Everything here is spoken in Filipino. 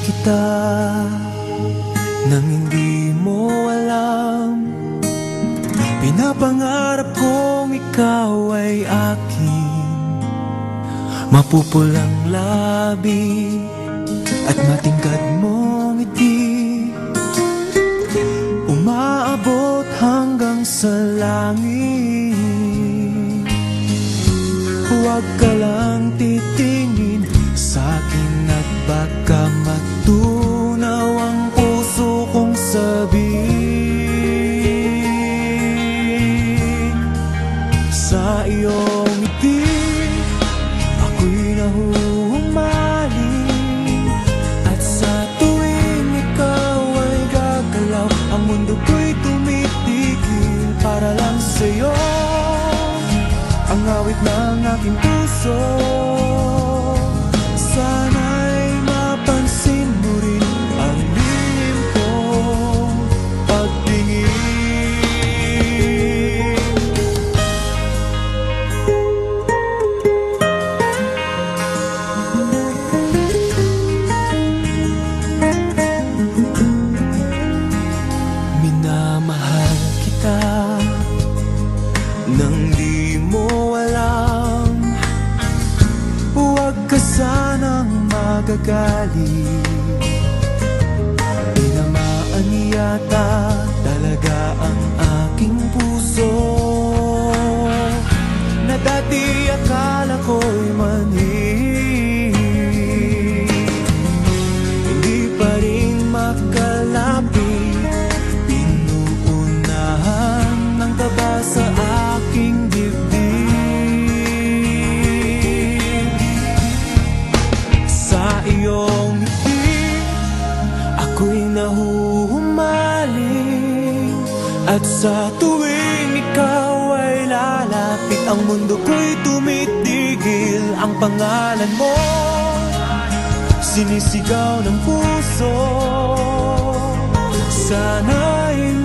kita nang hindi mo alam. Pinapangarap kong ikaw ay akin, mapupulang labi at matingkad mong ngiti, umaabot hanggang sa langit. Huwag ka lang titingin sa'kin at baka matunaw ang puso kong sabihin. Sa iyong ngiti ako'y nahuhumaling, at sa tuwing ikaw ay gagalaw, ang mundo ko'y tumitigil para lang sa'yo. Ang awit ng aking puso, sana'y mapansin mo rin ang lihim kong pagtingin. Minamahal kita nang di mo alam. Huwag ka sanang magagalit, tinamaan yata talaga ang aking puso, na dati akala ko'y mani. Hindi pa rin makalapit, pinuunahan ng kaba sa aking dibdib. Sa iyong ngiti ako'y nahuhumaling, at sa tuwing ikaw ay lalapit, ang mundo ko'y tumitigil. Ang pangalan mo sinisigaw ng puso, sana'y